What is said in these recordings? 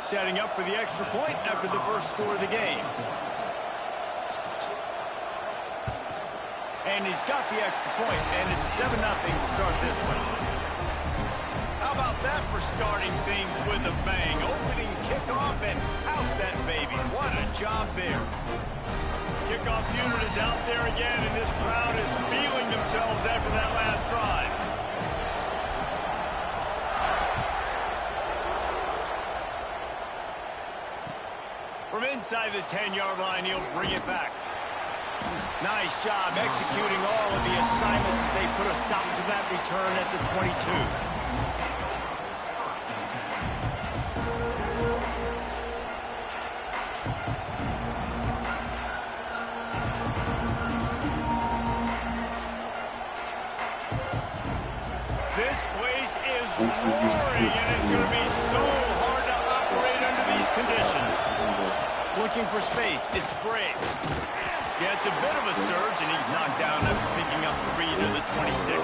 Setting up for the extra point after the first score of the game. And he's got the extra point, and it's 7-0 to start this one. How about that for starting things with a bang? Opening kickoff and house that baby. What a job there. Kickoff unit is out there again, and this crowd is feeling themselves after that last drive. From inside the 10-yard line, he'll bring it back. Nice job executing all of the assignments as they put a stop to that return at the 22. This place is roaring, and it's going to be so hard to operate under these conditions. Looking for space, it's Briggs. Yeah, it's a bit of a surge, and he's knocked down after picking up 3 to the 26.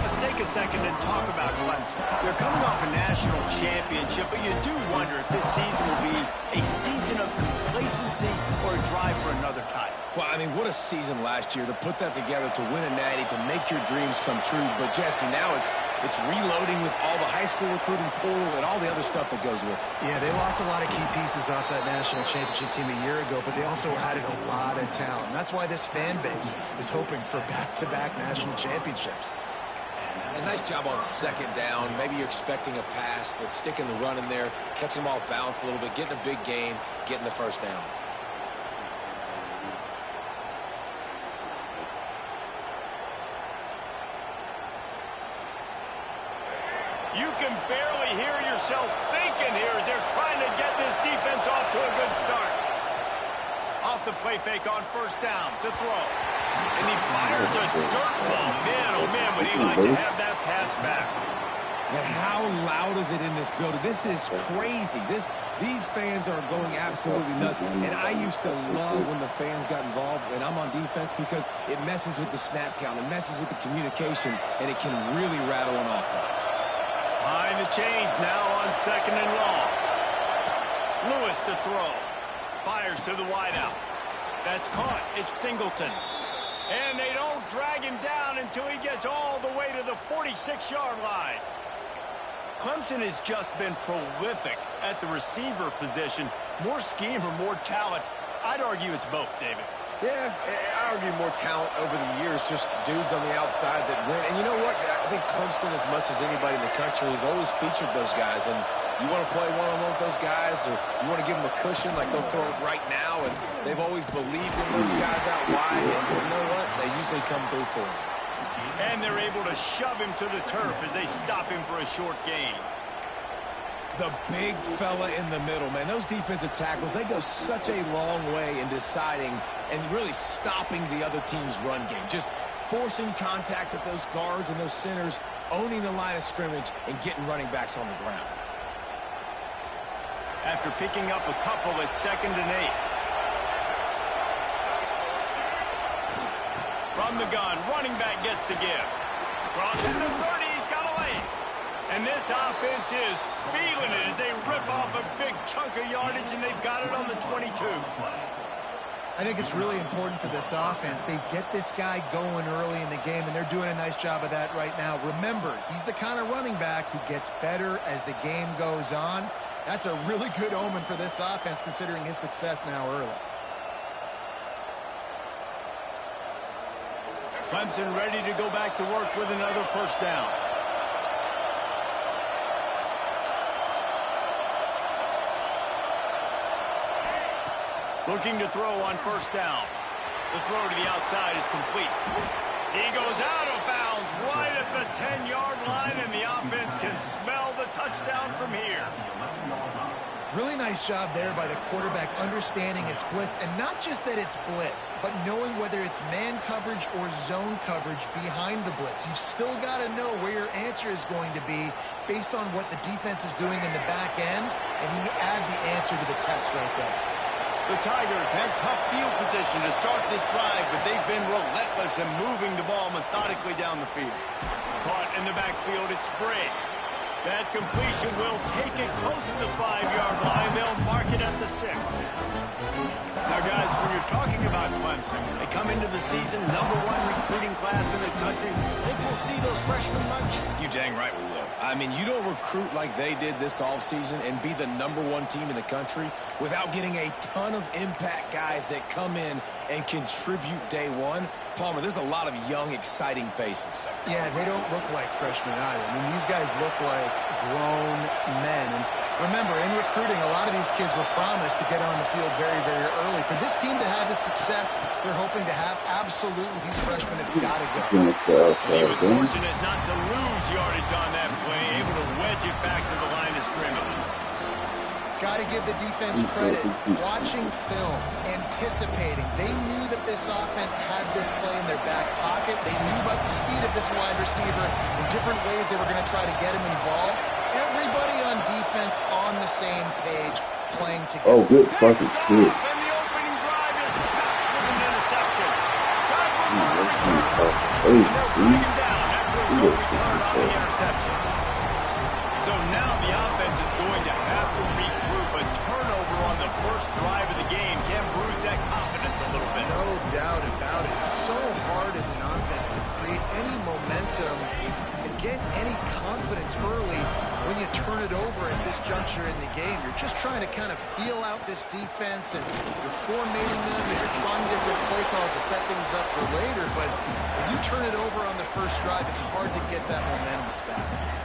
Let's take a second and talk about Clemson. They're coming off a national championship, but you do wonder if this season will be a season of complacency or a drive for another title. Well, I mean, what a season last year to put that together, to win a natty, to make your dreams come true. But, Jesse, now it's reloading with all the high school recruiting pool and all the other stuff that goes with it. Yeah, they lost a lot of key pieces off that national championship team a year ago, but they also added a lot of talent. That's why this fan base is hoping for back-to-back national championships. A nice job on second down. Maybe you're expecting a pass, but sticking the run in there, catching them off balance a little bit, getting a big gain, getting the first down. You can barely hear yourself thinking here as they're trying to get this defense off to a good start. Off the play fake on first down to throw. And he fires a dirt ball. Man, oh man, would he like to have that pass back. And how loud is it in this building? This is crazy. These fans are going absolutely nuts. And I used to love when the fans got involved, and I'm on defense, because it messes with the snap count. It messes with the communication, and it can really rattle an offense. Behind the chains now on second and long. Lewis to throw. Fires to the wideout. That's caught. It's Singleton. And they don't drag him down until he gets all the way to the 46-yard line. Clemson has just been prolific at the receiver position. More scheme or more talent? I'd argue it's both, David. Yeah, I argue more talent over the years, just dudes on the outside that win. And you know what? I think Clemson, as much as anybody in the country, has always featured those guys. And you want to play one-on-one with those guys, or you want to give them a cushion like they'll throw it right now. And they've always believed in those guys out wide. And you know what? They usually come through for them. And they're able to shove him to the turf as they stop him for a short gain. The big fella in the middle, man. Those defensive tackles, they go such a long way in deciding and really stopping the other team's run game. Just forcing contact with those guards and those centers, owning the line of scrimmage, and getting running backs on the ground. After picking up a couple at 2nd and 8. From the gun, running back gets to give. Crosses the 30, he's got a lane. And this offense is feeling it as they rip off a big chunk of yardage, and they've got it on the 22. I think it's really important for this offense. They get this guy going early in the game, and they're doing a nice job of that right now. Remember, he's the kind of running back who gets better as the game goes on. That's a really good omen for this offense, considering his success now early. Clemson ready to go back to work with another first down. Looking to throw on first down. The throw to the outside is complete. He goes out of bounds right at the 10-yard line, and the offense can smell the touchdown from here. Really nice job there by the quarterback, understanding it's blitz, and not just that it's blitz, but knowing whether it's man coverage or zone coverage behind the blitz. You've still got to know where your answer is going to be based on what the defense is doing in the back end, and he add the answer to the test right there. The Tigers had tough field position to start this drive, but they've been relentless in moving the ball methodically down the field. Caught in the backfield, it's Briggs. That completion will take it close to the 5-yard line. They'll mark it at the 6. Now, guys, when you're talking about Clemson, they come into the season #1 recruiting class in the country. Think we'll see those freshmen much? You dang right we will. I mean, you don't recruit like they did this offseason and be the #1 team in the country without getting a ton of impact guys that come in and contribute day one. Palmer, there's a lot of young, exciting faces. Yeah, they don't look like freshmen either. I mean, these guys look like grown men. And remember, in recruiting, a lot of these kids were promised to get on the field very, very early. For this team to have the success they're hoping to have, absolutely, these freshmen have got to go. He was fortunate not to lose yardage on that play, able to wedge it back to the line of scrimmage. Got to give the defense credit. Watching film, anticipating. They knew that this offense had this play in their back pocket. They knew about the speed of this wide receiver in different ways they were going to try to get him involved. Everybody on defense on the same page, playing together. Oh, good fucking shit. And the opening drive is stopped with an interception. And they'll drag him down after a good return on the interception. So now the offense is going to have to regroup. A turnover on the first drive of the game can bruise that confidence a little bit. No doubt about it. It's so hard as an offense to create any momentum and get any confidence early when you turn it over at this juncture in the game. You're just trying to kind of feel out this defense, and you're formatting them, and you're trying different play calls to set things up for later. But when you turn it over on the first drive, it's hard to get that momentum established.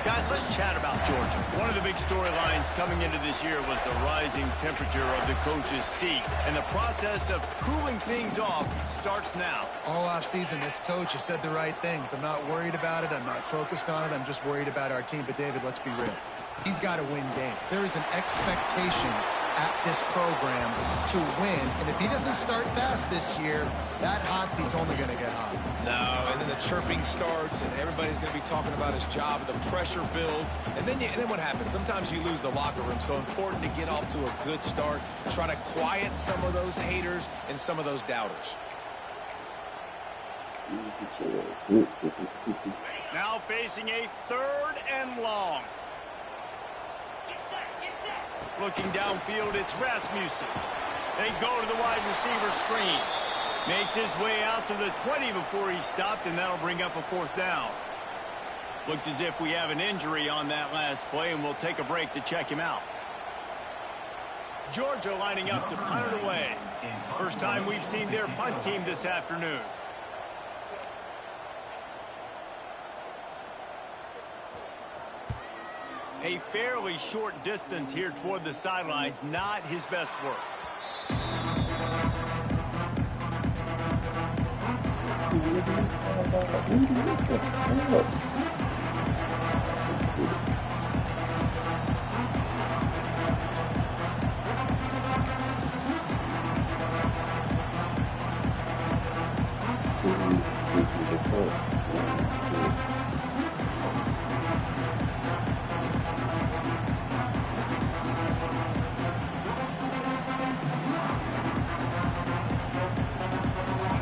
Guys, let's chat about Georgia. One of the big storylines coming into this year was the rising temperature of the coach's seat. And the process of cooling things off starts now. All offseason, this coach has said the right things. I'm not worried about it. I'm not focused on it. I'm just worried about our team. But, David, let's be real. He's got to win games. There is an expectation at this program to win. And if he doesn't start fast this year, that hot seat's only going to get hot. No, and then the chirping starts, and everybody's going to be talking about his job, and the pressure builds. And then what happens? Sometimes you lose the locker room. So important to get off to a good start, try to quiet some of those haters and some of those doubters. Now facing a 3rd and long. Looking downfield, it's Rasmussen. They go to the wide receiver screen. Makes his way out to the 20 before he stopped, and that'll bring up a 4th down. Looks as if we have an injury on that last play, and we'll take a break to check him out. Georgia lining up to punt it away. First time we've seen their punt team this afternoon. A fairly short distance here toward the sidelines, not his best work.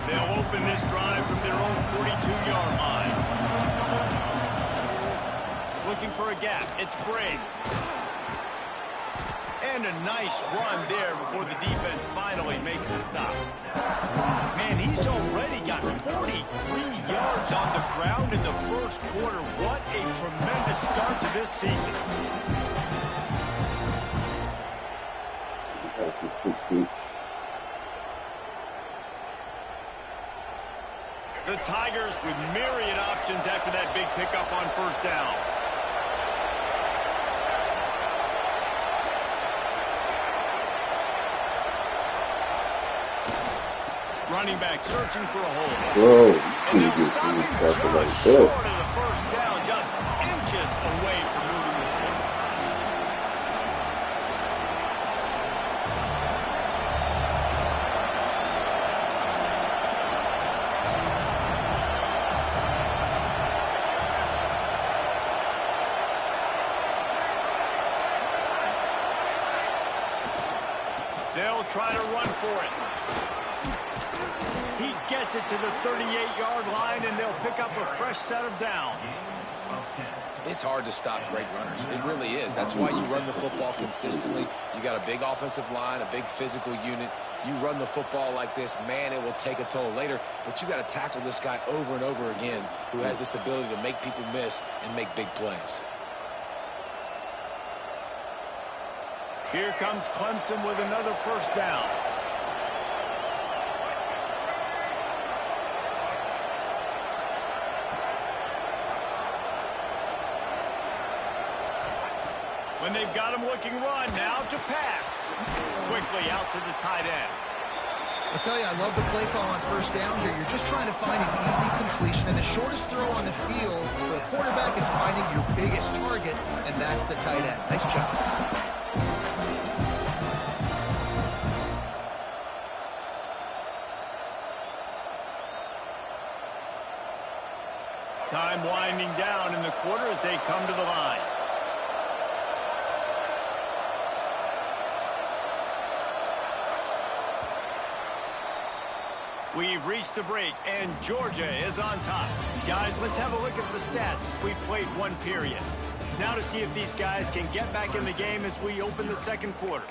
They'll open this drive from their own 42-yard line. Looking for a gap. It's Brave. And a nice run there before the defense finally makes a stop. Man, he's already got 43 yards on the ground in the first quarter. What a tremendous start to this season. The Tigers with myriad options after that big pickup on first down. Running back searching for a hole. Whoa, And they'll stop him just short of the first down, just inches away from moving the sticks. They'll try to run for it. He gets it to the 38-yard line, and they'll pick up a fresh set of downs. It's hard to stop great runners. It really is. That's why you run the football consistently. You got a big offensive line, a big physical unit. You run the football like this, man, it will take a toll later. But you got to tackle this guy over and over again who has this ability to make people miss and make big plays. Here comes Clemson with another first down. When they've got him looking run, now to pass. Quickly out to the tight end. I'll tell you, I love the play call on first down here. You're just trying to find an easy completion, and the shortest throw on the field for a quarterback is finding your biggest target, and that's the tight end. Nice job. Time winding down in the quarter as they come to the line. We've reached the break, and Georgia is on top. Guys, let's have a look at the stats as we played one period. Now to see if these guys can get back in the game as we open the second quarter.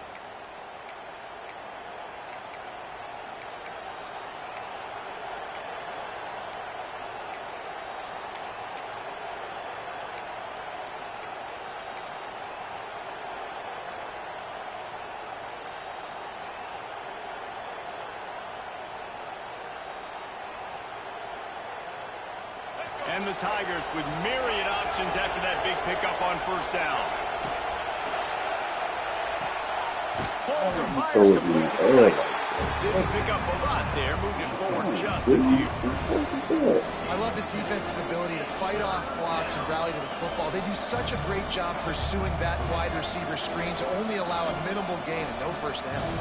And the Tigers with myriad options after that big pickup on first down. Holds or fires complete to the right. Didn't pick up a lot there, moved it forward just a few. I love this defense's ability to fight off blocks and rally to the football. They do such a great job pursuing that wide receiver screen to only allow a minimal gain and no first down.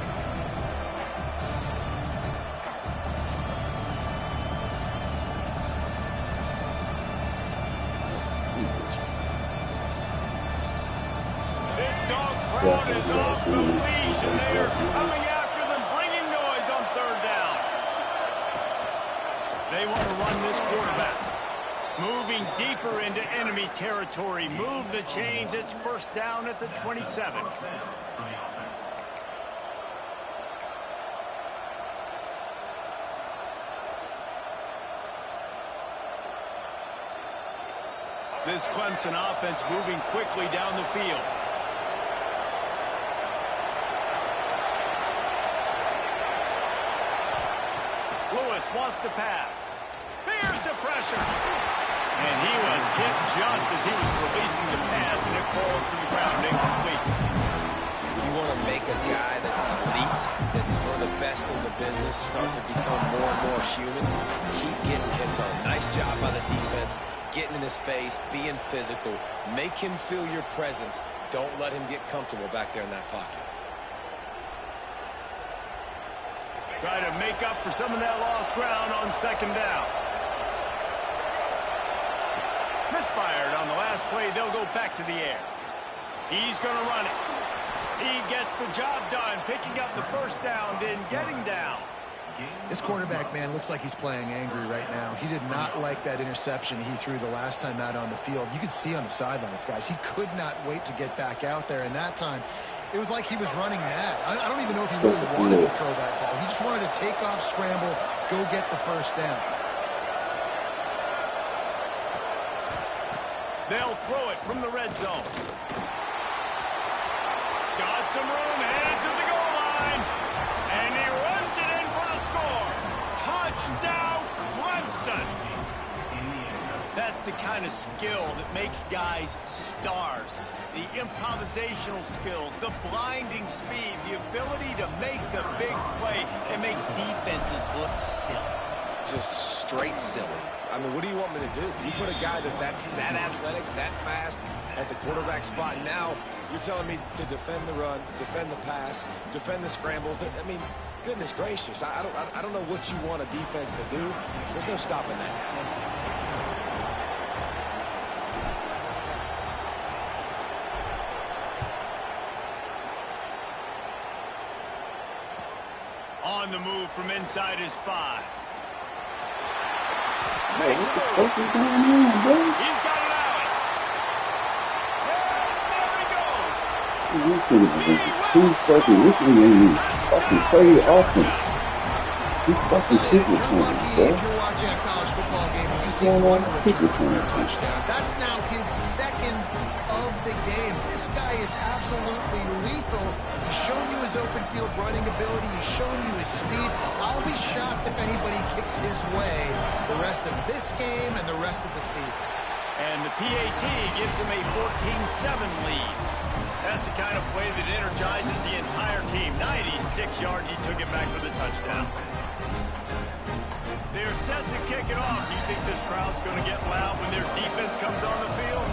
Crowd is off the leash, and they are coming after them, bringing noise on third down. They want to run this quarterback. Moving deeper into enemy territory. Move the chains. It's first down at the 27. This Clemson offense moving quickly down the field. Lewis wants to pass. Here's the pressure. And he was hit just as he was releasing the pass, and it falls to the ground incomplete. You want to make a guy that's elite, that's one of the best in the business, start to become more and more human. Keep getting hits on. Nice job by the defense, getting in his face, being physical. Make him feel your presence. Don't let him get comfortable back there in that pocket. Try to make up for some of that lost ground on second down. Misfired on the last play. They'll go back to the air. He's going to run it. He gets the job done, picking up the first down, then getting down. This quarterback, man, looks like he's playing angry right now. He did not like that interception he threw the last time out on the field. You could see on the sidelines, guys, he could not wait to get back out there. And that time, it was like he was running mad. I don't even know if he really wanted to throw that ball. He just wanted to take off, scramble, go get the first down. They'll throw it from the red zone. Got some room, headed to the goal line. And he runs it in for the score. Touchdown, Clemson. That's the kind of skill that makes guys stars. The improvisational skills, the blinding speed, the ability to make the big play and make defenses look silly. Just straight silly. I mean, what do you want me to do? You put a guy that's that athletic, that fast at the quarterback spot. Now you're telling me to defend the run, defend the pass, defend the scrambles. I mean, goodness gracious. I don't know what you want a defense to do. There's no stopping that now. On the move from inside his 5. Hey, what the fuck is going on, bro? He's got it out. This nigga been 2 fucking, this nigga ain't even fucking played offense. 2 fucking kick returns, bro. If you're watching a college football game and you see Going one on kick return for a return. touchdown, that's now his second of the game. This guy is absolutely lethal. He's shown you his open field running ability. He's shown you his speed. I'll be shocked if anybody kicks his way the rest of this game and the rest of the season. And the PAT gives him a 14-7 lead. That's the kind of play that energizes the entire team. 96 yards, he took it back for the touchdown. They're set to kick it off. You think this crowd's going to get loud when their defense comes on the field?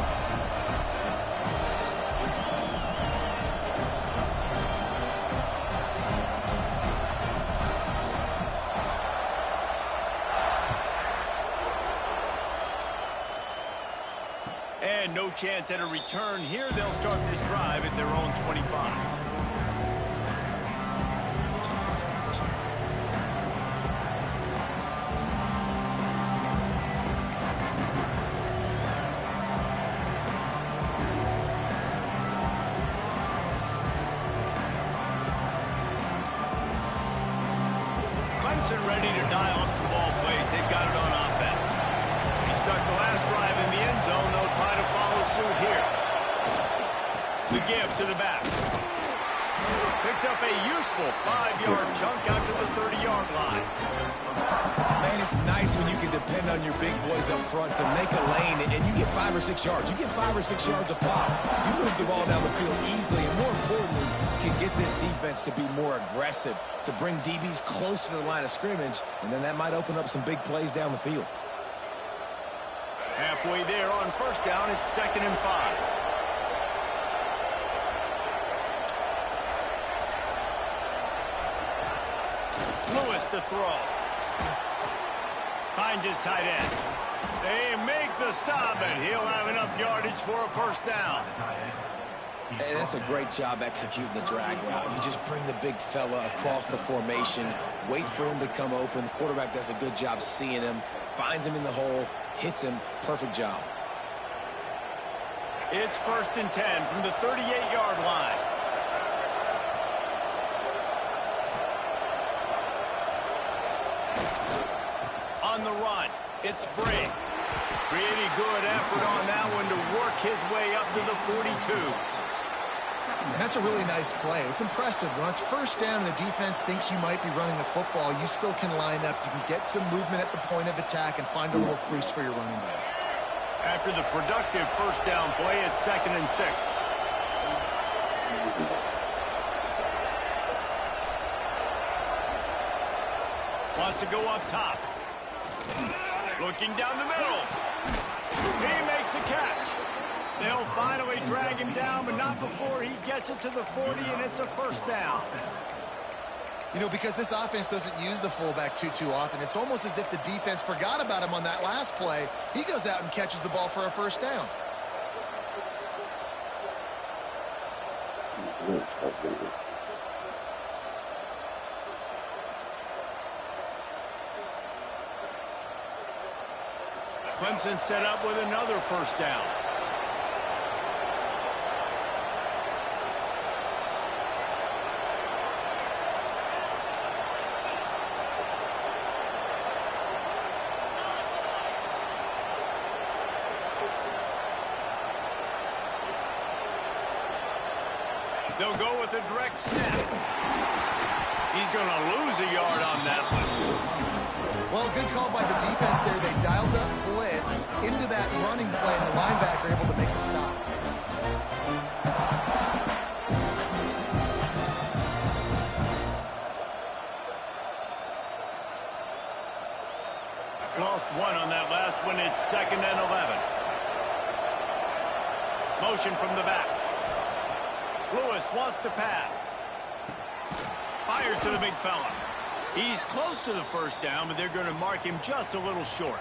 And no chance at a return here. They'll start this drive at their own 25. Clemson ready to dial up some ball plays. They've got it on offense. He stuck the last drive in the end zone. They'll try to follow suit here. The give to the back. Picks up a useful 5-yard chunk out to the 30-yard line. Man, it's nice when you can depend on your big boys up front to make a lane, and you get 5 or 6 yards. You get 5 or 6 yards a pop. You move the ball down the field easily, and more importantly, can get this defense to be more aggressive, to bring DBs close to the line of scrimmage, and then that might open up some big plays down the field. Halfway there on first down, it's 2nd and 5. Lewis to throw. Finds his tight end. They make the stop, and he'll have enough yardage for a first down. And that's a great job executing the drag route. You just bring the big fella across the formation, wait for him to come open. The quarterback does a good job seeing him, finds him in the hole, hits him. Perfect job. It's 1st and 10 from the 38-yard line. On the run, it's Briggs. Pretty good effort on that one to work his way up to the 42. And that's a really nice play. It's impressive. When it's first down and the defense thinks you might be running the football, you still can line up. You can get some movement at the point of attack and find a little crease for your running back. After the productive first down play, it's 2nd and 6. Wants to go up top. Looking down the middle. He makes a catch. They'll finally drag him down, but not before he gets it to the 40, and it's a first down. You know, because this offense doesn't use the fullback too often, it's almost as if the defense forgot about him on that last play. He goes out and catches the ball for a first down. Clemson set up with another first down. They'll go with a direct snap. He's going to lose a yard on that one. Well, good call by the defense there. They dialed up blitz into that running play, and the linebacker able to make the stop. Lost one on that last one. It's 2nd and 11. Motion from the back. Lewis wants to pass. Fires to the big fella. He's close to the first down, but they're going to mark him just a little short.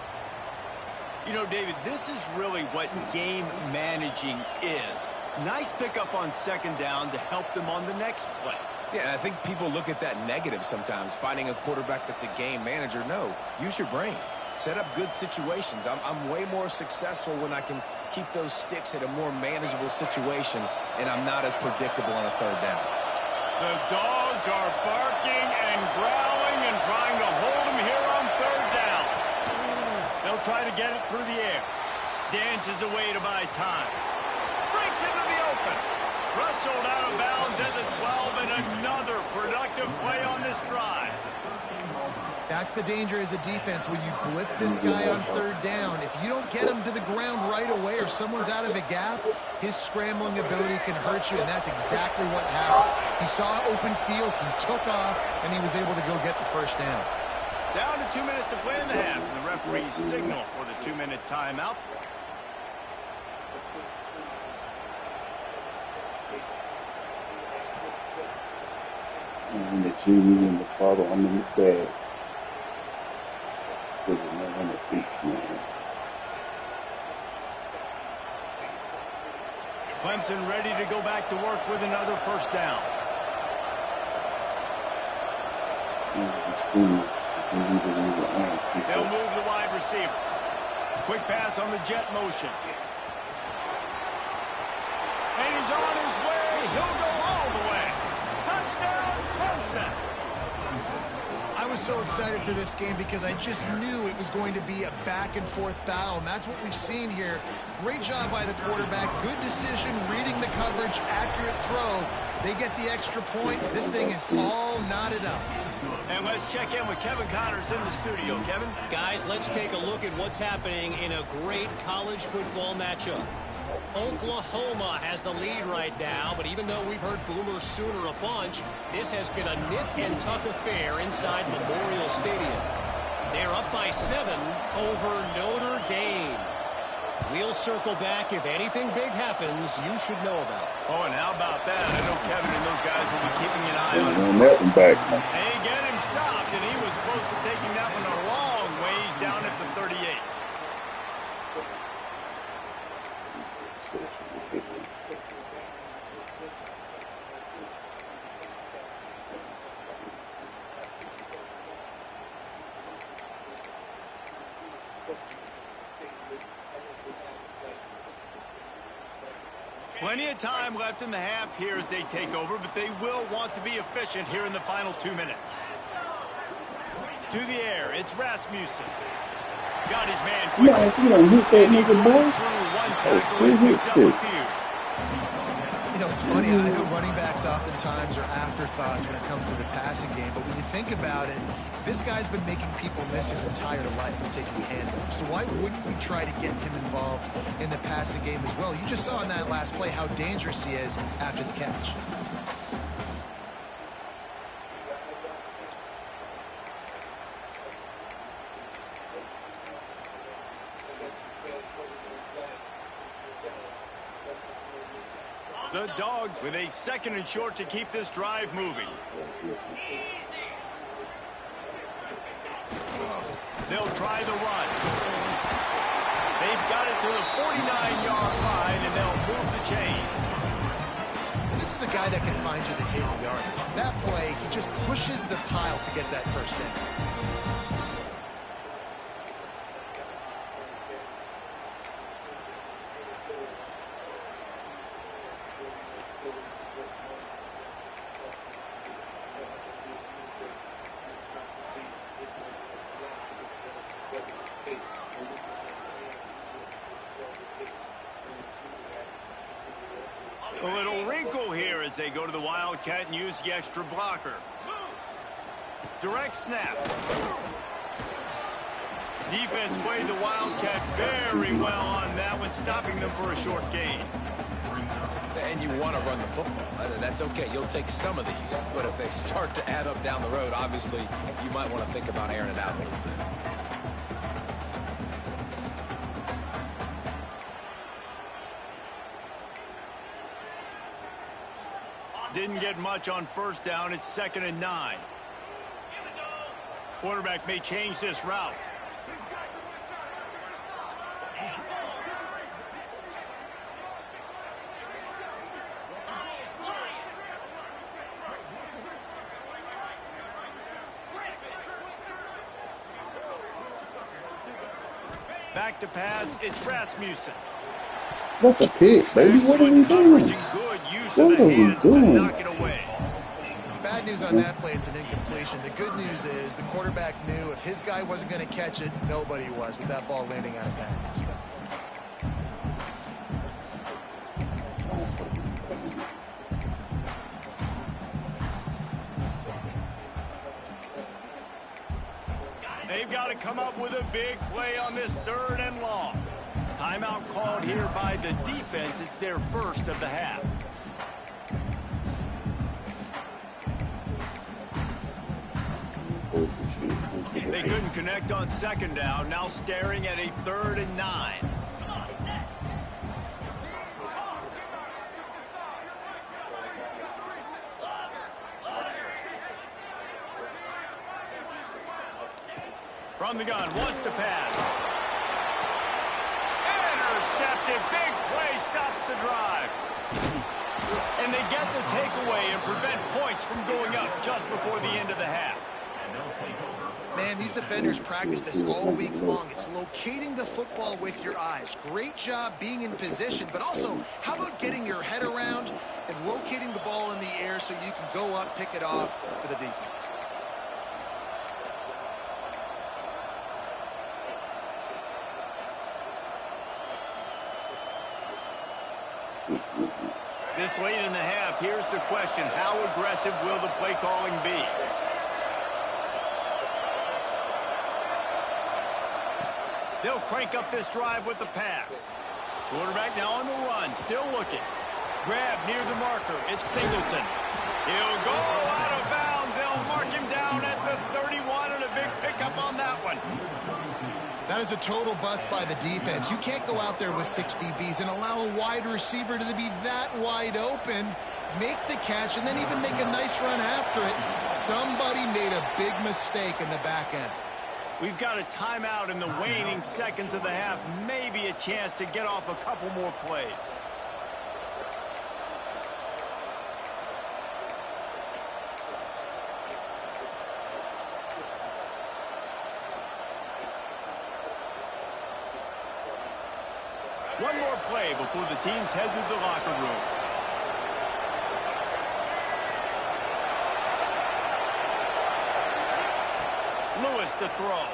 You know, David, this is really what game managing is. Nice pickup on 2nd down to help them on the next play. Yeah, I think people look at that negative sometimes, finding a quarterback that's a game manager. No, use your brain. set up good situations. I'm way more successful when I can keep those sticks at a more manageable situation, and I'm not as predictable on a third down. The Dogs are barking and growling and trying to hold him here on third down. They'll try to get it through the air. Dances away to buy time. Breaks into the open. Rustled out of bounds at the 12, and another productive play on this drive. That's the danger as a defense when you blitz this guy on third down. If you don't get him to the ground right away or someone's out of a gap, his scrambling ability can hurt you, and that's exactly what happened. He saw open field, he took off, and he was able to go get the first down. Down to 2 minutes to play in the half, and the referee's signal for the 2-minute timeout. And the genie in the bottle, I'm in the bag. For the man on the beach, man. Clemson ready to go back to work with another first down. They'll move the wide receiver. Quick pass on the jet motion. And he's on his way. He'll go all the way. Touchdown, Clemson. I was so excited for this game because I just knew it was going to be a back-and-forth battle, and that's what we've seen here. Great job by the quarterback. Good decision, reading the coverage, accurate throw. They get the extra point. This thing is all knotted up. And let's check in with Kevin Connors in the studio. Kevin? Guys, let's take a look at what's happening in a great college football matchup. Oklahoma has the lead right now, but even though we've heard Boomer Sooner a bunch, this has been a nip-and-tuck affair inside Memorial Stadium. They're up by 7 over Notre Dame. We'll circle back. If anything big happens, you should know about it. Oh, and how about that? I know Kevin and those guys will be keeping an eye on him. That one back. They get him stopped, and he was close to taking that one a long ways down at the 38. Plenty of time left in the half here as they take over, but they will want to be efficient here in the final 2 minutes. To the air, it's Rasmussen. Got his man quick. Yeah, you don't hit that And he nigga, boy. moves through one tackle and picks up a few. You know, it's funny. I know running backs oftentimes are afterthoughts when it comes to the passing game, but when you think about it, this guy's been making people miss his entire life taking handoffs. So why wouldn't we try to get him involved in the passing game as well? You just saw in that last play how dangerous he is after the catch. The Dogs with a 2nd and short to keep this drive moving. They'll try the run. They've got it to the 49-yard line, and they'll move the chains. And this is a guy that can find you the hidden yardage. That play, he just pushes the pile to get that first down. A little wrinkle here as they go to the Wildcat and use the extra blocker. Direct snap. Defense played the Wildcat very well on that one, stopping them for a short gain. And you want to run the football. That's okay. You'll take some of these. But if they start to add up down the road, obviously, you might want to think about airing it out a little bit. Didn't get much on first down. It's 2nd and 9. Quarterback may change this route. back to pass. It's Rasmussen. That's a pick, baby. What are we doing? Good use What of the are we hands to doing? knock it away. Bad news on that play, it's an incompletion. The good news is the quarterback knew if his guy wasn't going to catch it, nobody was with that ball landing out of bounds. They've got to come up with a big play on this 3rd and long. Timeout called here by the defense. It's their first of the half. They couldn't connect on 2nd down. Now staring at a 3rd and 9. From the gun, wants to pass. Intercepted. Big play stops the drive. And they get the takeaway and prevent points from going up just before the end of the half. Man, these defenders practice this all week long. It's locating the football with your eyes. Great job being in position, but also, how about getting your head around and locating the ball in the air so you can go up, pick it off for the defense. This late in the half, here's the question. How aggressive will the play calling be? They'll crank up this drive with the pass. Quarterback now on the run, still looking. Grab near the marker. It's Singleton. He'll go out of bounds. They'll mark him down at the 31, and a big pickup on that one. That is a total bust by the defense. You can't go out there with 6 DBs and allow a wide receiver to be that wide open, make the catch, and then even make a nice run after it. Somebody made a big mistake in the back end. We've got a timeout in the waning seconds of the half. Maybe a chance to get off a couple more plays. One more play before the teams head to the locker rooms. Lewis to throw.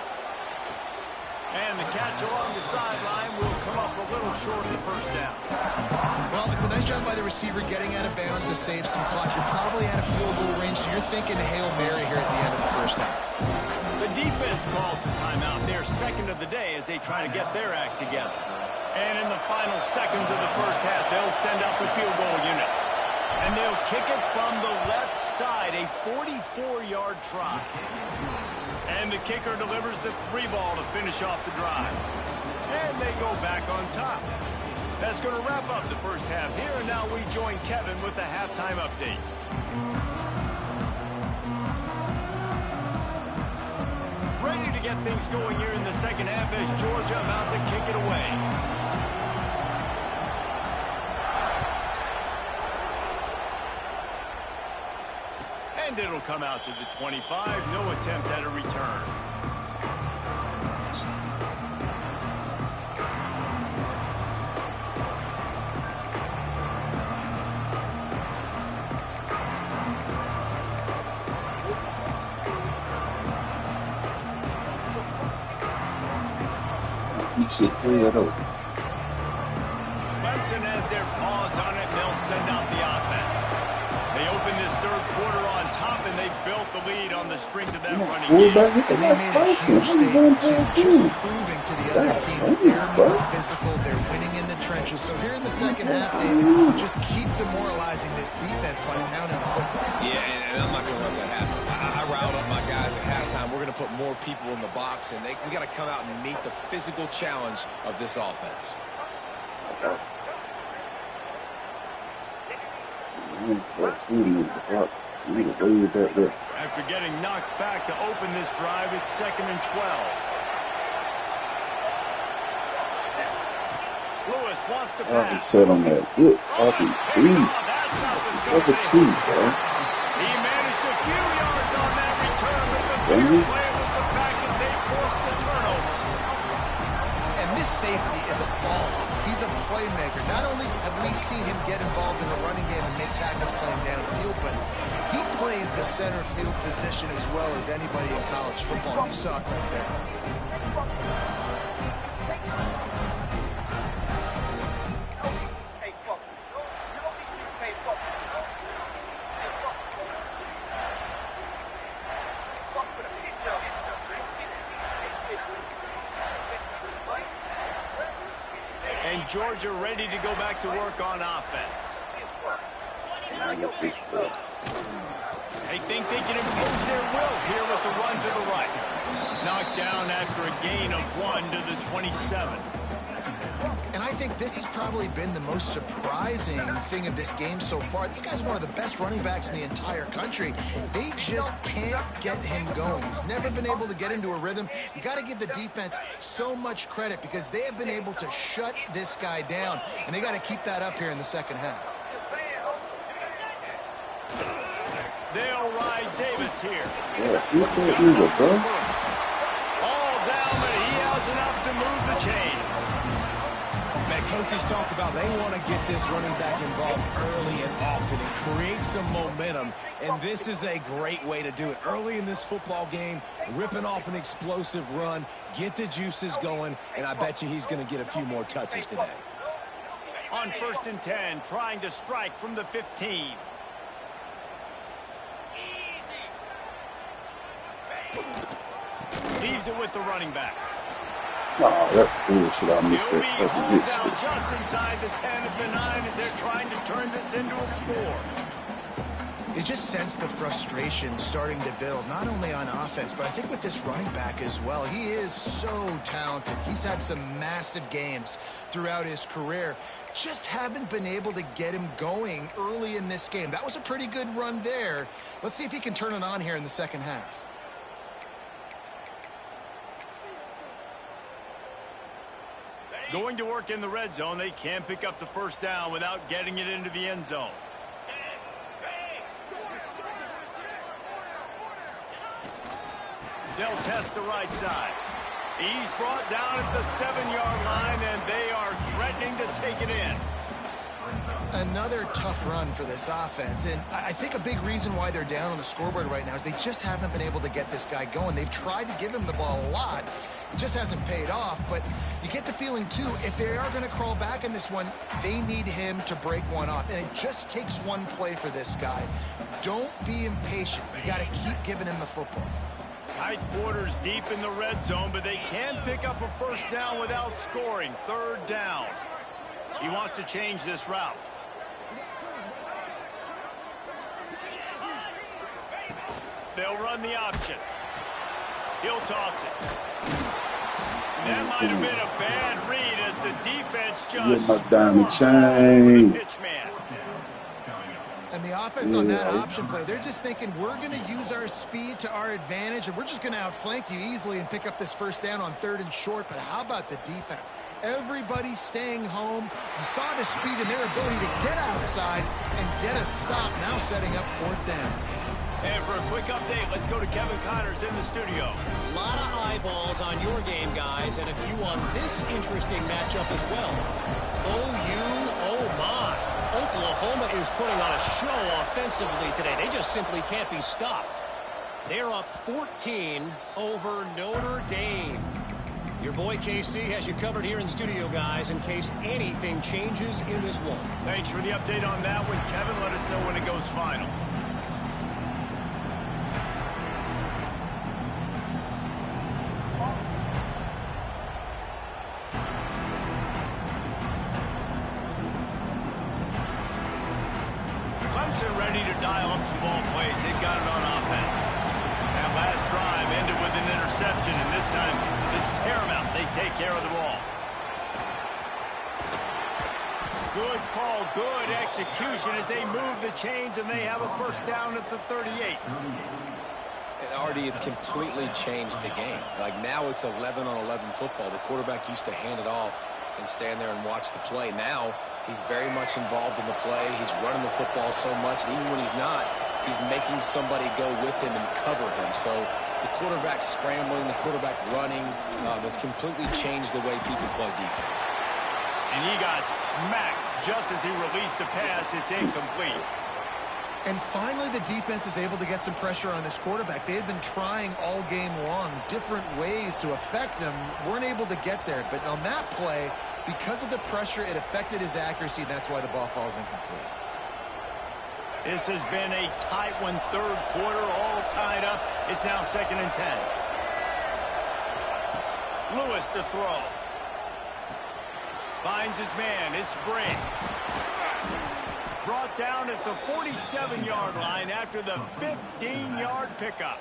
And the catch along the sideline will come up a little short of the 1st down. Well, it's a nice job by the receiver getting out of bounds to save some clock. You're probably out of field goal range, so you're thinking Hail Mary here at the end of the 1st half. The defense calls the timeout, their 2nd of the day, as they try to get their act together. And in the final seconds of the 1st half, they'll send out the field goal unit. And they'll kick it from the left side, a 44-yard try. And the kicker delivers the 3 ball to finish off the drive. And they go back on top. That's going to wrap up the 1st half here. And now we join Kevin with the halftime update. Ready to get things going here in the 2nd half as Georgia about to kick it away. And it'll come out to the 25. No attempt at a return. You should clear that up. Clemson has their paws on it, and they'll send out the offense. They open this 3rd quarter on top, and they built the lead on the strength of that running game. And they made a huge statement to just proving to the other team that they're more physical, they're winning in the trenches. So here in the 2nd half, David, just keep demoralizing this defense by pounding the football. Yeah, and I'm not going to let that happen. I riled up my guys at halftime. We're going to put more people in the box, and we got to come out and meet the physical challenge of this offense. After getting knocked back to open this drive, it's 2nd and 12. Lewis wants to pass. I set on that. Good fucking beat. Number 2, bro. He managed a few yards on that return, but the bigger play was the fact that they forced the turnover. And this a playmaker. Not only have we seen him get involved in the running game and make tackles playing downfield, but he plays the center field position as well as anybody in college football. You saw it right there. And Georgia ready to go back to work on offense. They think they can impose their will here with the run to the right. Knocked down after a gain of 1 to the 27. And I think this has probably been the most surprising thing of this game so far. This guy's one of the best running backs in the entire country. They just can't get him going. He's never been able to get into a rhythm. You got to give the defense so much credit because they have been able to shut this guy down, and they got to keep that up here in the second half. They'll ride Davis here. Yeah, you can't do it, bro. All down, but he has enough to move the chains. Man, coaches talked about they want to get this running back involved early and often and create some momentum, and this is a great way to do it. Early in this football game, ripping off an explosive run, get the juices going, and I bet you he's going to get a few more touches today. On 1st and 10, trying to strike from the 15. Leaves it with the running back. Wow, that's bullshit. I missed He'll be that fucking hauled hit down stick. just inside the 10 of the 9 as they're trying to turn this into a score. You just sense the frustration starting to build, not only on offense, but I think with this running back as well. He is so talented. He's had some massive games throughout his career. Just haven't been able to get him going early in this game. That was a pretty good run there. Let's see if he can turn it on here in the second half. Going to work in the red zone, they can't pick up the first down without getting it into the end zone. They'll test the right side. He's brought down at the 7-yard line, and they are threatening to take it in. Another tough run for this offense, and I think a big reason why they're down on the scoreboard right now is they just haven't been able to get this guy going. They've tried to give him the ball a lot. It just hasn't paid off, but you get the feeling, too, if they are going to crawl back in this one, they need him to break one off, and it just takes one play for this guy. Don't be impatient. You got to keep giving him the football. Tight quarters deep in the red zone, but they can't pick up a first down without scoring. 3rd down. He wants to change this route. They'll run the option. He'll toss it. That might have been a bad read as the defense just Get my diamond chain. pitch man. And the offense on that option play, they're just thinking we're going to use our speed to our advantage, and we're just going to outflank you easily and pick up this first down on 3rd and short. But how about the defense? Everybody's staying home. You saw the speed and their ability to get outside and get a stop, now setting up 4th down. And for a quick update, let's go to Kevin Connors in the studio. A lot of eyeballs on your game, guys, and a few on this interesting matchup as well. Oh my. Oklahoma is putting on a show offensively today. They just simply can't be stopped. They're up 14 over Notre Dame. Your boy KC has you covered here in studio, guys, in case anything changes in this one. Thanks for the update on that one, Kevin. Let us know when it goes final. Ready to dial up some ball plays. They've got it on offense. That last drive ended with an interception, and this time it's paramount. They take care of the ball. Good call, good execution as they move the chains, and they have a first down at the 38. And Artie, it's completely changed the game. Like now it's 11-on-11 football. The quarterback used to hand it off and stand there and watch the play. Now he's very much involved in the play. He's running the football so much, and even when he's not, he's making somebody go with him and cover him. So the quarterback scrambling, the quarterback running, has completely changed the way people play defense. And he got smacked just as he released the pass. It's incomplete. And finally, the defense is able to get some pressure on this quarterback. They had been trying all game long different ways to affect him, weren't able to get there. But on that play, because of the pressure, it affected his accuracy, and that's why the ball falls incomplete. This has been a tight one, third quarter, all tied up. It's now 2nd and 10. Lewis to throw. Finds his man. It's Brink. Brought down at the 47-yard line after the 15-yard pickup.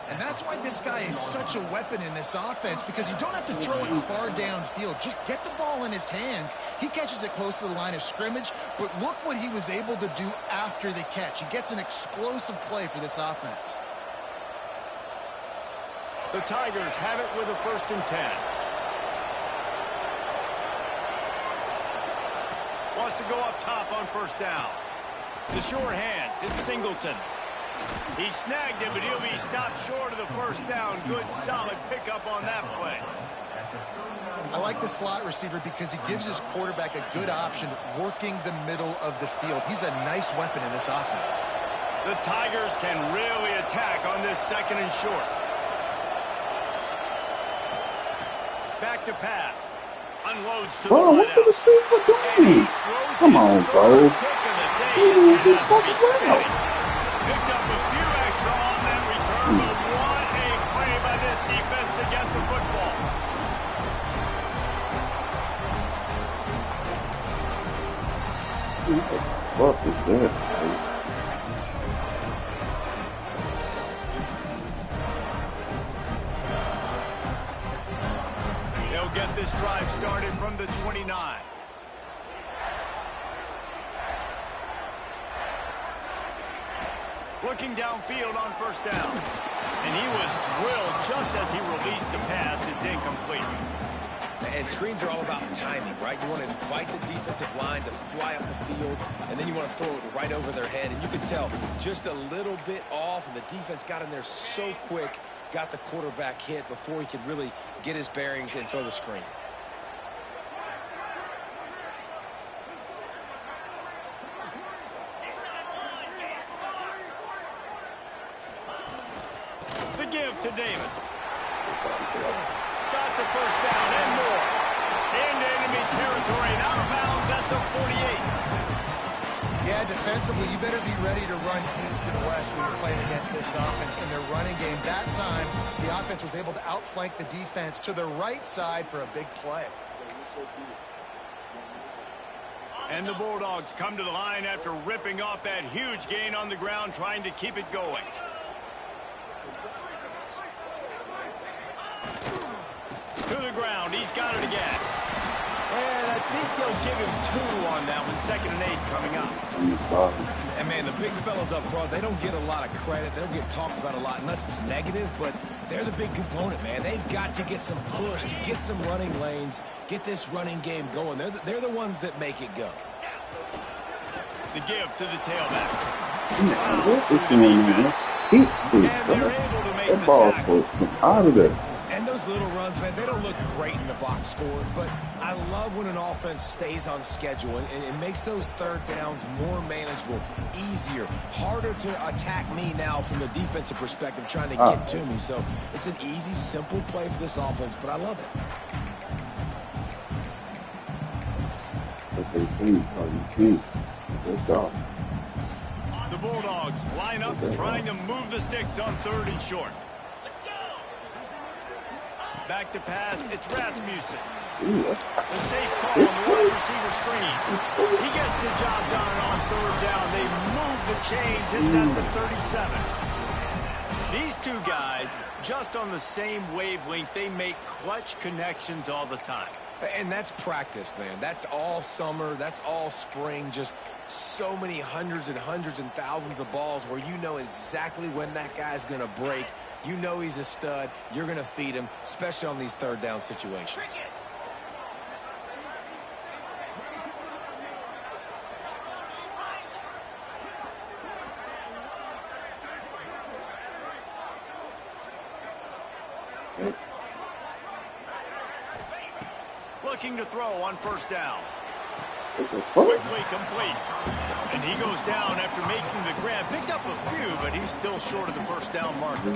And that's why this guy is such a weapon in this offense, because you don't have to throw it far downfield. Just get the ball in his hands. He catches it close to the line of scrimmage, but look what he was able to do after the catch. He gets an explosive play for this offense. The Tigers have it with a 1st and 10. Wants to go up top on 1st down. The sure hands. It's Singleton. He snagged it, but he'll be stopped short of the 1st down. Good, solid pickup on that play. I like the slot receiver because he gives his quarterback a good option working the middle of the field. He's a nice weapon in this offense. The Tigers can really attack on this 2nd and short. Back to pass. Unloads to Bro, what the receiver doing? Come on, bro. He didn't get fucking well. Picked up a few extra on that return, but what a play by this defense to get the football. What the fuck is that, bro? Get this drive started from the 29. Looking downfield on 1st down. And he was drilled just as he released the pass. It's incomplete. And screens are all about timing, right? You want to invite the defensive line to fly up the field, and then you want to throw it right over their head. And you can tell just a little bit off, and the defense got in there so quick, got the quarterback hit before he could really get his bearings and throw the screen. The give to Davis. Got the 1st down and more. Into enemy territory and out of bounds at the 48. Yeah, defensively, you better be ready to run east and west when you're playing against this offense in their running game. That time, the offense was able to outflank the defense to the right side for a big play. And the Bulldogs come to the line after ripping off that huge gain on the ground, trying to keep it going. To the ground. He's got it again. And I think they'll give him 2 on that one. 2nd and 8 coming up. And, man, the big fellas up front, they don't get a lot of credit. They don't get talked about a lot unless it's negative, but they're the big component, man. They've got to get some push, to get some running lanes, get this running game going. They're the ones that make it go. The give to the tailback. What is going on? Eat Steve, bro. That ball's supposed to come out of there. And those little runs, man, they don't look great in the box score, but I love when an offense stays on schedule and it makes those 3rd downs more manageable, easier, harder to attack me now from the defensive perspective trying to get to me. So it's an easy, simple play for this offense, but I love it. Okay, please, you can't. Let's go. The Bulldogs line up trying to move the sticks on 3rd and short. Back to pass, it's Rasmussen. The safe call on the wide receiver screen. He gets the job done on 3rd down. They move the chains. It's at the 37. These two guys, just on the same wavelength, they make clutch connections all the time. And that's practice, man. That's all summer. That's all spring. Just so many hundreds and thousands of balls where you know exactly when that guy's going to break. You know he's a stud. You're going to feed him, especially on these 3rd down situations. looking to throw on first down. What the fuck? Quickly complete. And he goes down after making the grab. Picked up a few, but he's still short of the first down marker.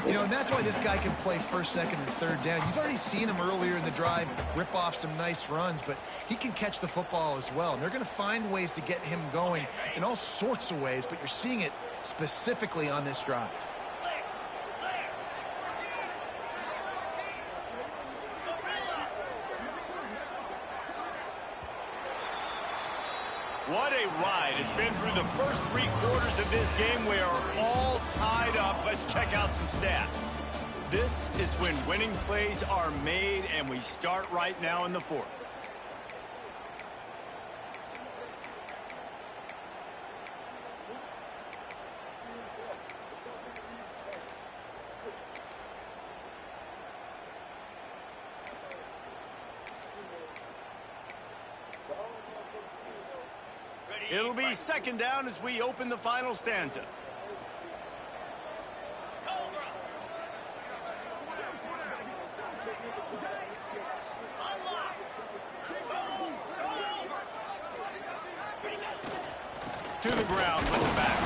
You know, and that's why this guy can play first, second, and third down. You've already seen him earlier in the drive rip off some nice runs, but he can catch the football as well. And they're going to find ways to get him going in all sorts of ways, but you're seeing it specifically on this drive. What a ride. It's been through the first 3 quarters of this game. We are all tied up. Let's check out some stats. This is when winning plays are made, and we start right now in the 4th. It'll be second down as we open the final stanza. To the ground with the back.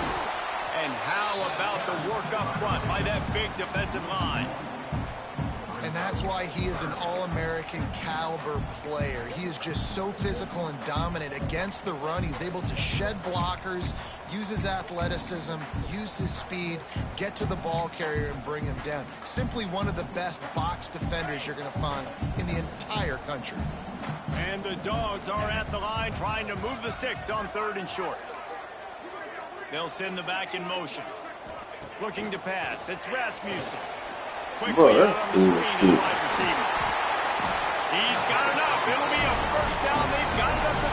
And how about the work up front by that big defensive line? And that's why he is an All-American caliber player. He is just so physical and dominant against the run. He's able to shed blockers, use his athleticism, use his speed, get to the ball carrier and bring him down. Simply one of the best box defenders you're going to find in the entire country. And the Dogs are at the line trying to move the sticks on 3rd and short. They'll send the back in motion. Looking to pass. It's Rasmussen. Bro, that's cool as shit. He's got enough. It'll be a first down. They've got it up to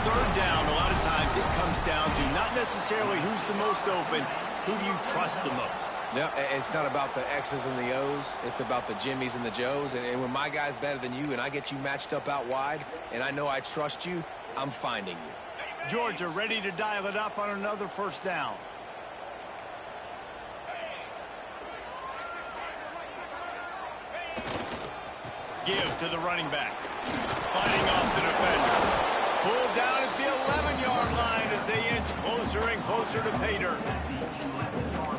12. 3rd down, a lot of times it comes down to not necessarily who's the most open, who do you trust the most? No, it's not about the X's and the O's. It's about the Jimmys and the Joes. And when my guy's better than you and I get you matched up out wide and I know I trust you, I'm finding you. Georgia ready to dial it up on another first down. Give to the running back. Fighting off the defender. Pulled down at the 11-yard line as they inch closer and closer to pay dirt.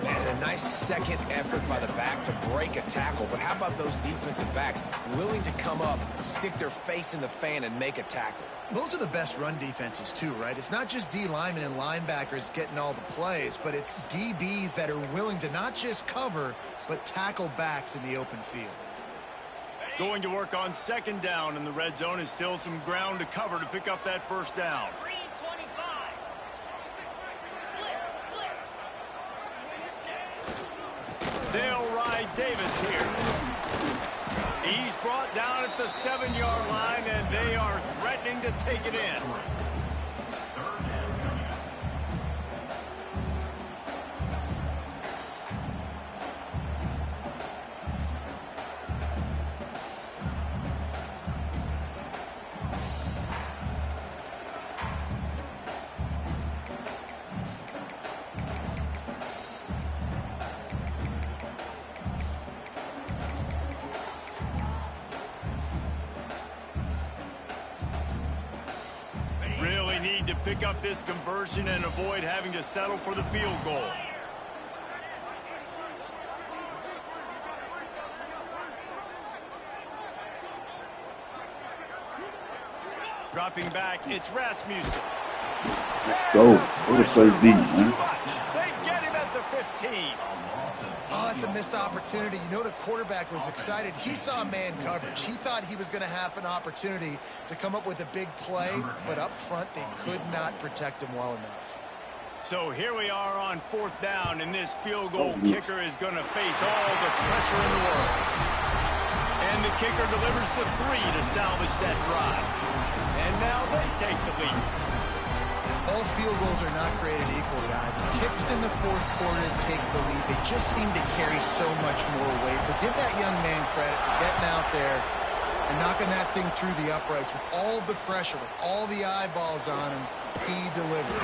And a nice second effort by the back to break a tackle. But how about those defensive backs willing to come up, stick their face in the fan, and make a tackle? Those are the best run defenses too, right? It's not just D linemen and linebackers getting all the plays, but it's DBs that are willing to not just cover, but tackle backs in the open field. Going to work on 2nd down, and the red zone is still some ground to cover to pick up that first down. They'll ride Davis here. He's brought down at the 7-yard line, and they are threatening to take it in. Need to pick up this conversion and avoid having to settle for the field goal. Dropping back, it's Rasmussen. Let's go. We're going to play B, man. They get him at the 15. Oh, that's a missed opportunity. You know, the quarterback was excited. He saw man coverage. He thought he was going to have an opportunity to come up with a big play, but up front, they could not protect him well enough. So here we are on 4th down, and this field goal kicker is going to face all the pressure in the world. And the kicker delivers the 3 to salvage that drive. And now they take the lead. All field goals are not created equal, guys. Kicks in the 4th quarter take the lead. They just seem to carry so much more weight. So give that young man credit for getting out there and knocking that thing through the uprights with all of the pressure, with all the eyeballs on him. He delivered.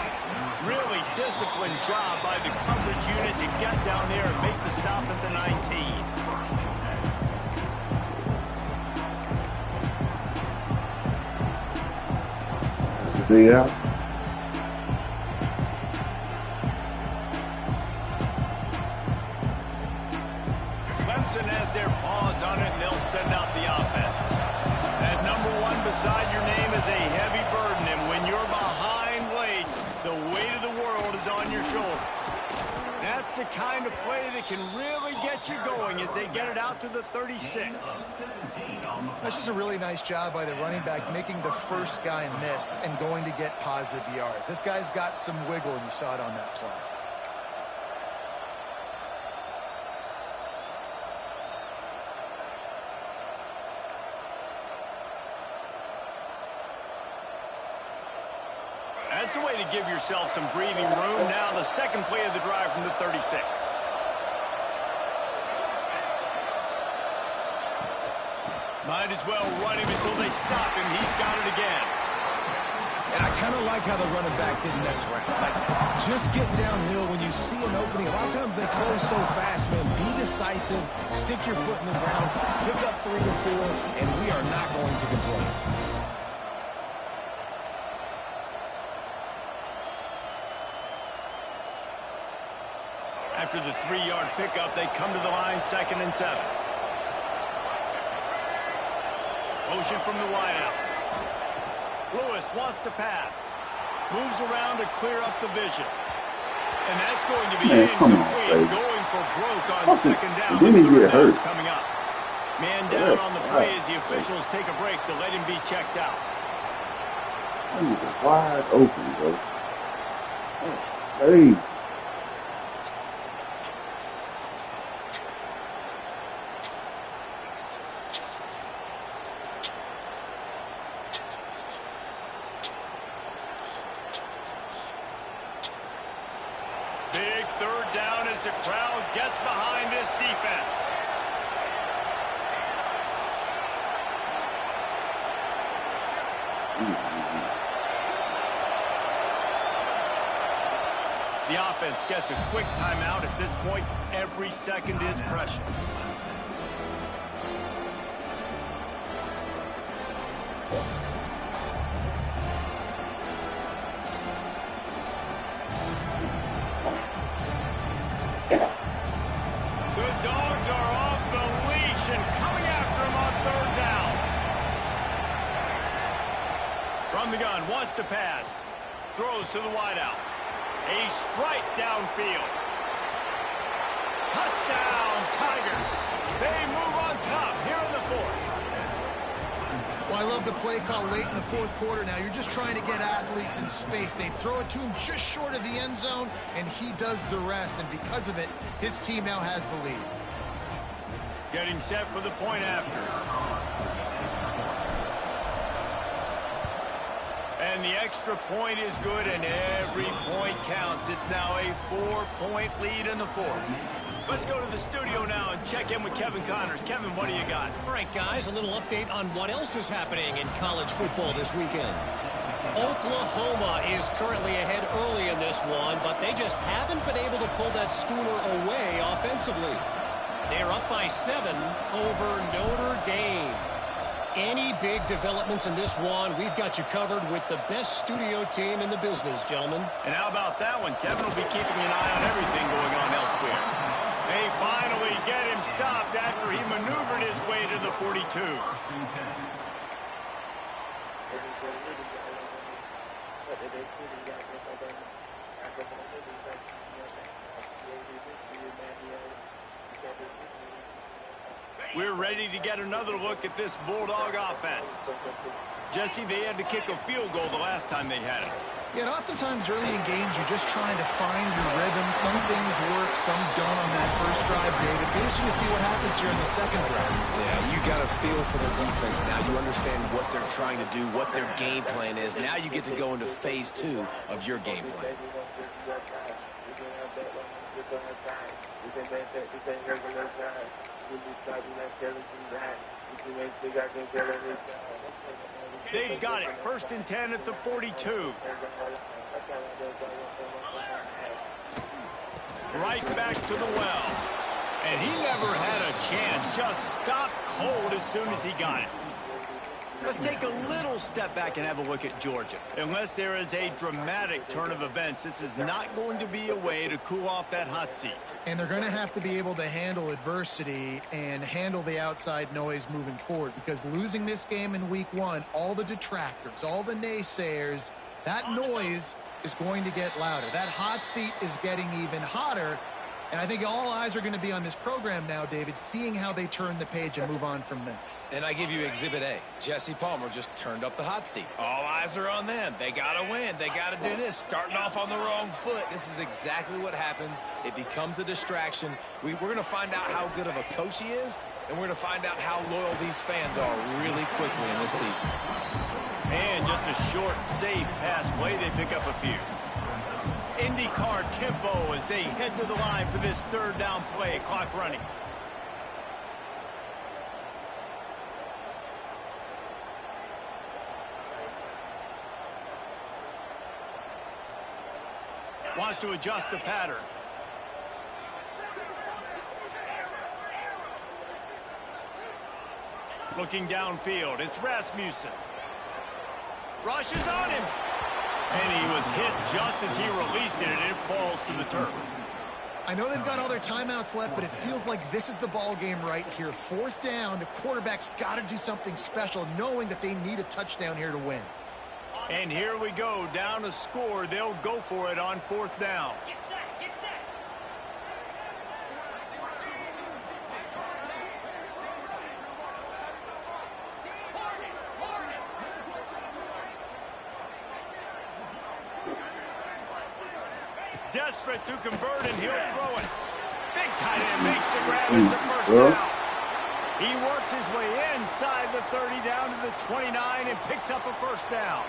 Really disciplined job by the coverage unit to get down there and make the stop at the 19. Yeah. Clemson has their paws on it, and they'll send out the offense. That number 1 beside your name is a heavy burden, and when you're behind late, the weight of the world is on your shoulders. That's the kind of play that can really get you going as they get it out to the 36. That's just a really nice job by the running back, making the first guy miss and going to get positive yards. This guy's got some wiggle, and you saw it on that play. That's a way to give yourself some breathing room. Now the second play of the drive from the 36. Might as well run him until they stop him. He's got it again. And I kind of like how the running back didn't mess around. Like, just get downhill when you see an opening. A lot of times they close so fast, man. Be decisive, stick your foot in the ground, pick up 3 to 4, and we are not going to complain. After the 3-yard pickup, they come to the line, 2nd and 7. Motion from the wideout. Lewis wants to pass. Moves around to clear up the vision. And that's going to be incomplete. Going for broke on 2nd down. Then he get hurt. Coming up. Man down on the play as the officials take a break to let him be checked out. That was wide open, bro. That's crazy. Big 3rd down as the crowd gets behind this defense. The offense gets a quick timeout. At this point, every second is precious. The Dogs are off the leash and coming after him on 3rd down. From the gun, wants to pass. Throws to the wideout. A strike downfield. Touchdown, Tigers. They move on top here in the 4th. Well, I love the play call late in the 4th quarter now. You're just trying to get athletes in space. They throw it to him just short of the end zone, and he does the rest. And because of it, his team now has the lead. Getting set for the point after. And the extra point is good, and every point counts. It's now a 4-point lead in the 4th. Let's go to the studio now and check in with Kevin Connors. Kevin, what do you got? All right, guys, a little update on what else is happening in college football this weekend. Oklahoma is currently ahead early in this one, but they just haven't been able to pull that schooner away offensively. They're up by 7 over Notre Dame. Any big developments in this one, we've got you covered with the best studio team in the business, gentlemen. And how about that one? Kevin will be keeping an eye on everything going on elsewhere. They finally get him stopped after he maneuvered his way to the 42. We're ready to get another look at this Bulldog offense. Jesse, they had to kick a field goal the last time they had it. Yeah, and oftentimes early in games, you're just trying to find your rhythm. Some things work, some don't on that first drive, David. Be interesting to see what happens here in the second drive. Yeah, you got a feel for their defense now. You understand what they're trying to do, what their game plan is. Now you get to go into phase 2 of your game plan. They've got it. 1st and 10 at the 42. Right back to the well. And he never had a chance. Just stopped cold as soon as he got it. Let's take a little step back and have a look at Georgia. Unless there is a dramatic turn of events, this is not going to be a way to cool off that hot seat. And they're going to have to be able to handle adversity and handle the outside noise moving forward, because losing this game in week 1, all the detractors, all the naysayers, that noise is going to get louder. That hot seat is getting even hotter. And I think all eyes are going to be on this program now, David, seeing how they turn the page and move on from this. And I give you Exhibit A. Jesse Palmer just turned up the hot seat. All eyes are on them. They got to win. They got to do this. Starting off on the wrong foot. This is exactly what happens. It becomes a distraction. We're going to find out how good of a coach he is, and we're going to find out how loyal these fans are really quickly in this season. And just a short, safe pass play. They pick up a few. IndyCar tempo as they head to the line for this third down play. Clock running. Wants to adjust the pattern. Looking downfield, it's Rasmussen. Rushes on him. And he was hit just as he released it, and it falls to the turf. I know they've got all their timeouts left, but it feels like this is the ball game right here. 4th down, the quarterback's got to do something special, knowing that they need a touchdown here to win. And here we go, down a score. They'll go for it on 4th down. Desperate to convert, and he'll throw it. Big tight end makes the grab. It's a first down. He works his way inside the 30 down to the 29 and picks up a first down.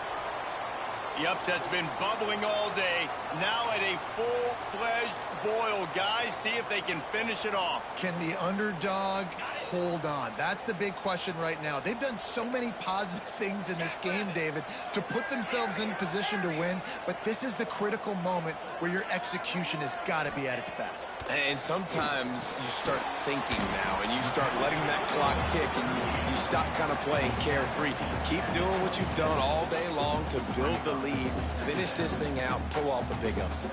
The upset's been bubbling all day. Now at a full-fledged boil. Guys, see if they can finish it off. Can the underdog hold on? That's the big question right now. They've done so many positive things in this game, David, to put themselves in position to win, but this is the critical moment where your execution has got to be at its best. And sometimes you start thinking now, and you start letting that clock tick, and you stop kind of playing carefree. Keep doing what you've done all day long to build the lead, finish this thing out, pull off the big upset.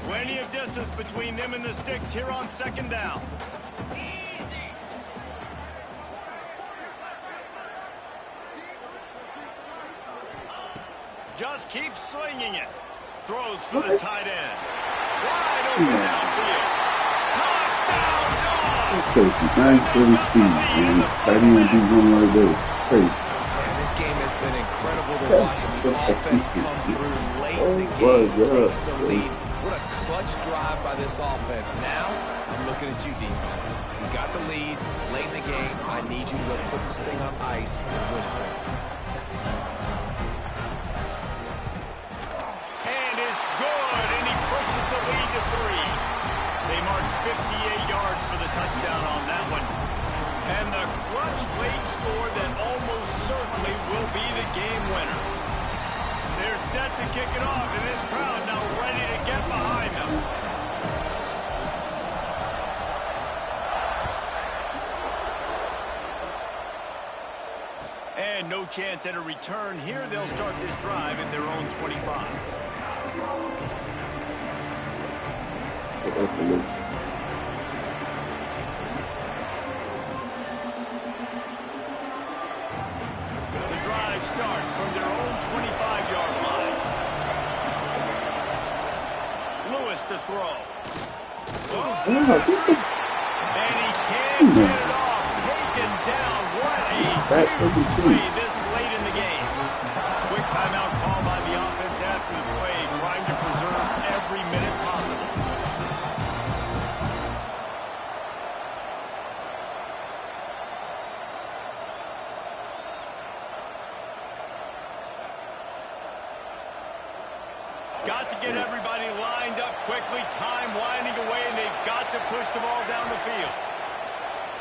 Plenty of distance between them and the sticks here on 2nd down. Just keeps slinging it. Throws for the tight end. Wide open downfield. Touchdown, dog! Safety, 9-7 speed, man. Tight end do one like this. Crazy. Man, this game has been incredible to watch, and the offense comes through late in the game, takes the lead. What a clutch drive by this offense. Now, I'm looking at you, defense. You got the lead late in the game. I need you to go put this thing on ice and win it for me. And it's good, and he pushes the lead to 3. They march 58 yards for the touchdown on that one. And the clutch late score that almost certainly will be the game winner. They're set to kick it off, and this crowd now ready to get behind them. And no chance at a return here. They'll start this drive at their own 25. The drive starts from their own 25-yard line. Lewis to throw. And he can't get it off. Taken down. What a huge play this late in the game. Quick timeout call by the offense after the play, trying to preserve every minute possible. Got to get everybody lined up quickly. Time winding away, and they've got to push the ball down the field.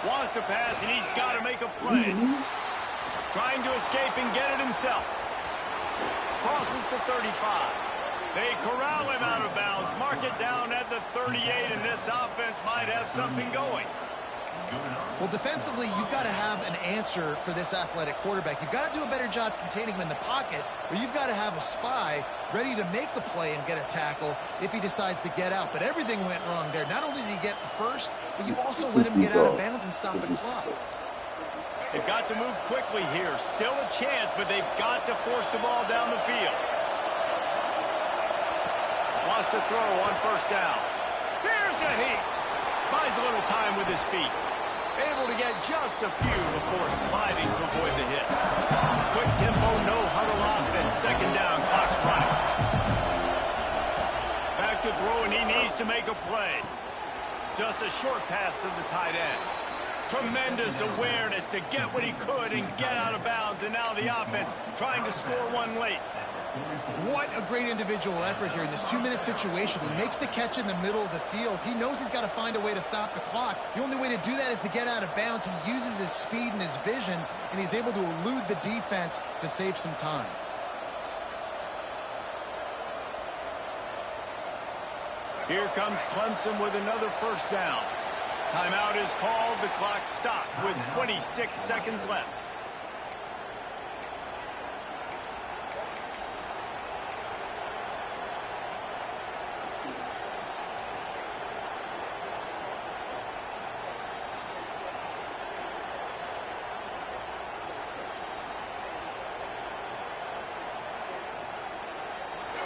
Wants to pass, and he's got to make a play. Trying to escape and get it himself. Crosses to 35. They corral him out of bounds. Mark it down at the 38, and this offense might have something going. Well, defensively, you've got to have an answer for this athletic quarterback. You've got to do a better job containing him in the pocket, or you've got to have a spy ready to make the play and get a tackle if he decides to get out. But everything went wrong there. Not only did he get the first, but you also let him get out of bounds and stop the clock. They've got to move quickly here. Still a chance, but they've got to force the ball down the field. Wants to throw on first down. Here's a heat. Buys a little time with his feet. Able to get just a few before sliding to avoid the hit. Quick tempo, no huddle offense. Second down, clock's running. Back to throw, and he needs to make a play. Just a short pass to the tight end. Tremendous awareness to get what he could and get out of bounds. And now the offense trying to score one late. What a great individual effort here in this 2-minute situation. He makes the catch in the middle of the field. He knows he's got to find a way to stop the clock. The only way to do that is to get out of bounds. He uses his speed and his vision, and he's able to elude the defense to save some time. Here comes Clemson with another first down. Timeout is called. The clock stopped with 26 seconds left.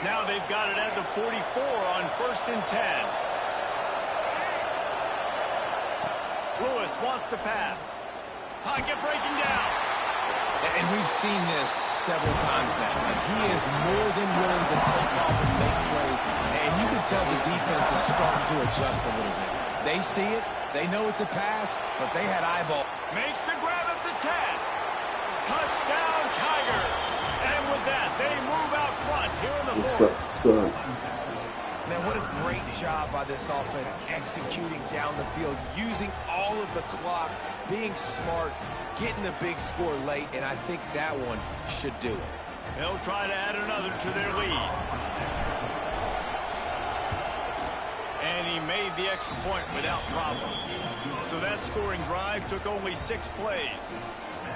Now they've got it at the 44 on 1st and 10. Lewis wants to pass. Pocket breaking down. And we've seen this several times now. Like, he is more than willing to take off and make plays. And you can tell the defense is starting to adjust a little bit. They see it. They know it's a pass, but they had eyeball. Makes the grab at the 10. Touchdown, Tigers. And with that, they move out front here in the fourth. Man, what a great job by this offense executing down the field, using all of the clock, being smart, getting the big score late, and I think that one should do it. They'll try to add another to their lead. And he made the extra point without problem. So that scoring drive took only 6 plays.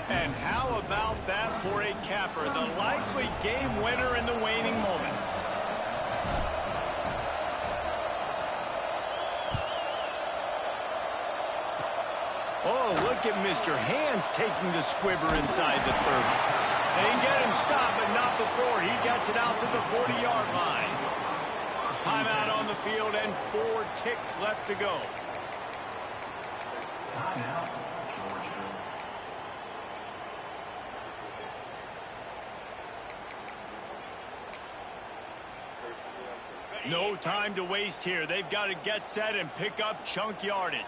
And how about that for a capper, the likely game winner in the waning moments. Oh, look at Mr. Hands taking the squibber inside the 30. They can get him stopped, but not before he gets it out to the 40-yard line. Timeout on the field and 4 ticks left to go. Timeout, Georgia. No time to waste here. They've got to get set and pick up chunk yardage.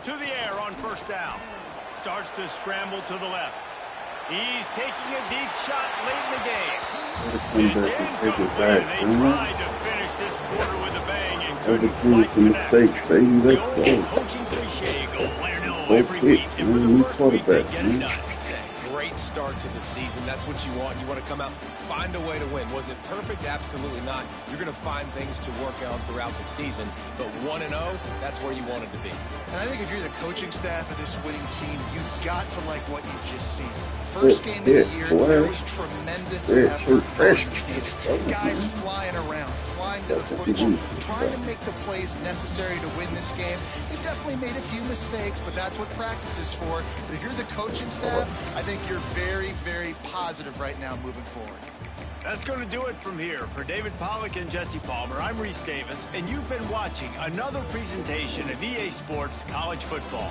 To the air on first down. Starts to scramble to the left. He's taking a deep shot late in the game. It's incomplete. They tried to finish this quarter with a bang and couldn't some mistakes, baby. Let's go. Coaching cliche, go win or no every week. And for the first week, they get it done. Great start to the season. That's what you want. You want to come out, find a way to win. Was it perfect? Absolutely not. You're going to find things to work out throughout the season. But 1-0, that's where you wanted to be. And I think if you're the coaching staff of this winning team, you've got to like what you've just seen. First game of the year, there was tremendous effort from the guys flying around, flying to the football, trying to make the plays necessary to win this game. They definitely made a few mistakes, but that's what practice is for. But if you're the coaching staff, I think you're very, very positive right now moving forward. That's going to do it from here. For David Pollack and Jesse Palmer, I'm Reese Davis, and you've been watching another presentation of EA Sports College Football.